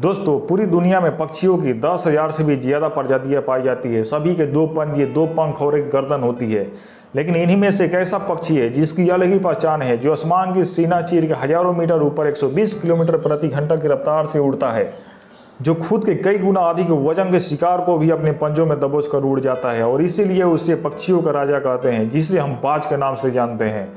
दोस्तों, पूरी दुनिया में पक्षियों की 10,000 से भी ज़्यादा प्रजातियां पाई जाती है। सभी के 2 पंजे, 2 पंख और एक गर्दन होती है। लेकिन इन्हीं में से एक ऐसा पक्षी है जिसकी अलग ही पहचान है, जो आसमान की सीना चीर के हजारों मीटर ऊपर 120 किलोमीटर प्रति घंटा की रफ्तार से उड़ता है, जो खुद के कई गुना अधिक वजन के शिकार को भी अपने पंजों में दबोच कर उड़ जाता है। और इसीलिए उसे पक्षियों का राजा कहते हैं, जिसे हम बाज के नाम से जानते हैं।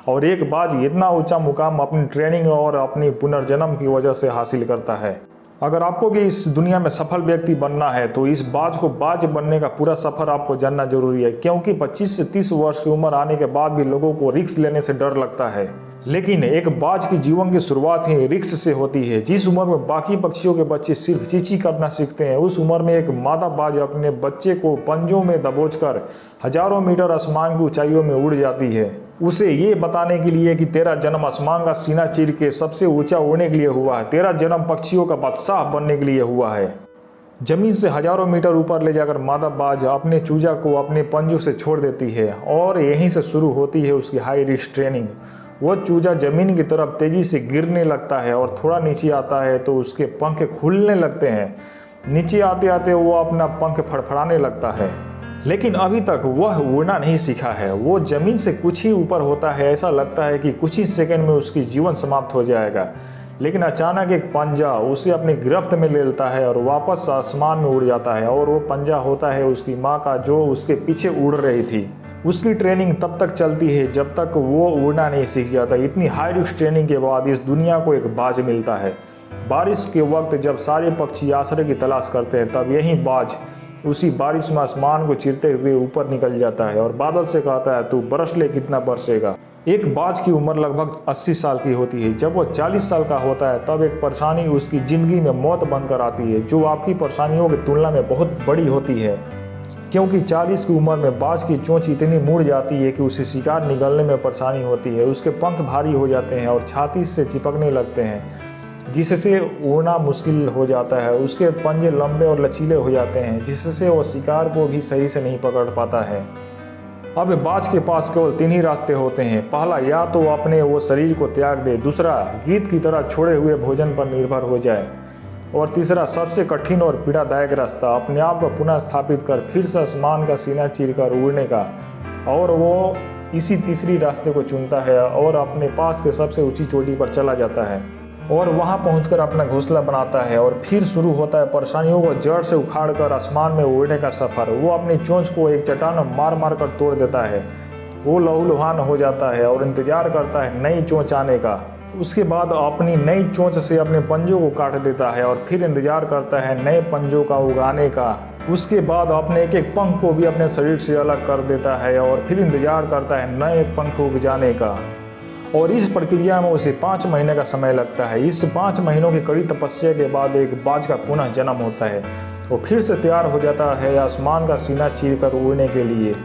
और एक बाज इतना ऊंचा मुकाम अपनी ट्रेनिंग और अपनी पुनर्जन्म की वजह से हासिल करता है। अगर आपको भी इस दुनिया में सफल व्यक्ति बनना है तो इस बाज को बाज बनने का पूरा सफर आपको जानना जरूरी है, क्योंकि 25 से 30 वर्ष की उम्र आने के बाद भी लोगों को रिस्क लेने से डर लगता है। लेकिन एक बाज की जीवन की शुरुआत ही रिस्क से होती है। जिस उम्र में बाकी पक्षियों के बच्चे सिर्फ चींची करना सीखते हैं, उस उम्र में एक मादा बाज अपने बच्चे को पंजों में दबोचकर हजारों मीटर आसमान की ऊंचाइयों में उड़ जाती है, उसे ये बताने के लिए कि तेरा जन्म आसमान का सीना चीर के सबसे ऊंचा उड़ने के लिए हुआ है। तेरा जन्म पक्षियों का बादशाह बनने के लिए हुआ है। जमीन से हजारों मीटर ऊपर ले जाकर मादा बाज अपने चूजा को अपने पंजों से छोड़ देती है और यहीं से शुरू होती है उसकी हाई रिस्क ट्रेनिंग। वो चूजा जमीन की तरफ तेजी से गिरने लगता है और थोड़ा नीचे आता है तो उसके पंख खुलने लगते हैं। नीचे आते आते वो अपना पंख फड़फड़ाने लगता है, लेकिन अभी तक वह उड़ना नहीं सीखा है। वो जमीन से कुछ ही ऊपर होता है। ऐसा लगता है कि कुछ ही सेकंड में उसकी जीवन समाप्त हो जाएगा, लेकिन अचानक एक पंजा उसे अपनी गिरफ्त में ले लेता है और वापस आसमान में उड़ जाता है। और वो पंजा होता है उसकी माँ का, जो उसके पीछे उड़ रही थी। उसकी ट्रेनिंग तब तक चलती है जब तक वो उड़ना नहीं सीख जाता। इतनी हाई रिस्क ट्रेनिंग के बाद इस दुनिया को एक बाज मिलता है। बारिश के वक्त जब सारे पक्षी आश्रय की तलाश करते हैं, तब यही बाज उसी बारिश में आसमान को चीरते हुए ऊपर निकल जाता है और बादल से कहता है, तू बरस ले, कितना बरसेगा। एक बाज की उम्र लगभग 80 साल की होती है। जब वो 40 साल का होता है तब एक परेशानी उसकी जिंदगी में मौत बनकर आती है, जो आपकी परेशानियों की तुलना में बहुत बड़ी होती है, क्योंकि 40 की उम्र में बाज की चोंच इतनी मुड़ जाती है कि उसे शिकार निगलने में परेशानी होती है। उसके पंख भारी हो जाते हैं और छाती से चिपकने लगते हैं, जिससे उड़ना मुश्किल हो जाता है। उसके पंजे लंबे और लचीले हो जाते हैं, जिससे वो शिकार को भी सही से नहीं पकड़ पाता है। अब बाज के पास केवल 3 ही रास्ते होते हैं। पहला, या तो वो अपने वो शरीर को त्याग दे। दूसरा, गीत की तरह छोड़े हुए भोजन पर निर्भर हो जाए। और तीसरा, सबसे कठिन और पीड़ादायक रास्ता, अपने आप को पुनः स्थापित कर फिर से आसमान का सीना चीरकर उड़ने का। और वो इसी तीसरी रास्ते को चुनता है और अपने पास के सबसे ऊंची चोटी पर चला जाता है और वहां पहुंचकर अपना घोंसला बनाता है। और फिर शुरू होता है परेशानियों को जड़ से उखाड़कर आसमान में उड़ने का सफर। वो अपनी चोंच को एक चट्टान में मार मार कर तोड़ देता है। वो लहूलुहान हो जाता है और इंतजार करता है नई चोंच आने का। उसके बाद अपनी नई चोंच से अपने पंजों को काट देता है और फिर इंतजार करता है नए पंजों का उगाने का। उसके बाद अपने एक एक पंख को भी अपने शरीर से अलग कर देता है और फिर इंतजार करता है नए पंख उग जाने का। और इस प्रक्रिया में उसे 5 महीने का समय लगता है। इस 5 महीनों की कड़ी तपस्या के बाद एक बाज का पुनः जन्म होता है। वो फिर से तैयार हो जाता है आसमान का सीना चीरकर उड़ने के लिए।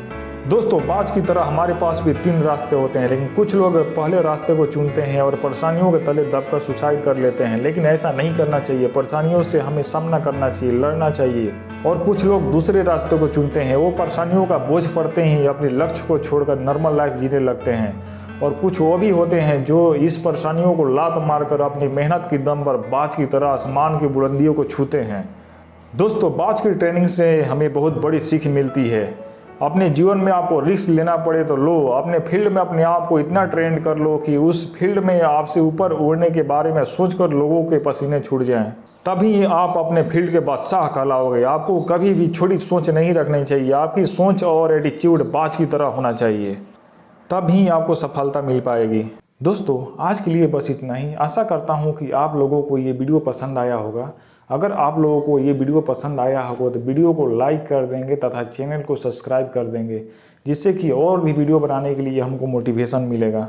दोस्तों, बाज की तरह हमारे पास भी 3 रास्ते होते हैं, लेकिन कुछ लोग पहले रास्ते को चुनते हैं और परेशानियों के तले दबकर सुसाइड कर लेते हैं। लेकिन ऐसा नहीं करना चाहिए। परेशानियों से हमें सामना करना चाहिए, लड़ना चाहिए। और कुछ लोग दूसरे रास्ते को चुनते हैं। वो परेशानियों का बोझ पड़ते ही अपने लक्ष्य को छोड़कर नॉर्मल लाइफ जीने लगते हैं। और कुछ वो भी होते हैं जो इस परेशानियों को लात मारकर अपनी मेहनत की दम पर बाज की तरह आसमान की बुलंदियों को छूते हैं। दोस्तों, बाज की ट्रेनिंग से हमें बहुत बड़ी सीख मिलती है। अपने जीवन में आपको रिस्क लेना पड़े तो लो। अपने फील्ड में अपने आप को इतना ट्रेन कर लो कि उस फील्ड में आपसे ऊपर उड़ने के बारे में सोचकर लोगों के पसीने छूट जाएं। तभी आप अपने फील्ड के बादशाह कहलाओगे। आपको कभी भी छोटी सोच नहीं रखनी चाहिए। आपकी सोच और एटीट्यूड बाज की तरह होना चाहिए, तभी आपको सफलता मिल पाएगी। दोस्तों, आज के लिए बस इतना ही। आशा करता हूँ कि आप लोगों को ये वीडियो पसंद आया होगा। अगर आप लोगों को ये वीडियो पसंद आया होगा तो वीडियो को लाइक कर देंगे तथा चैनल को सब्सक्राइब कर देंगे, जिससे कि और भी वीडियो बनाने के लिए हमको मोटिवेशन मिलेगा।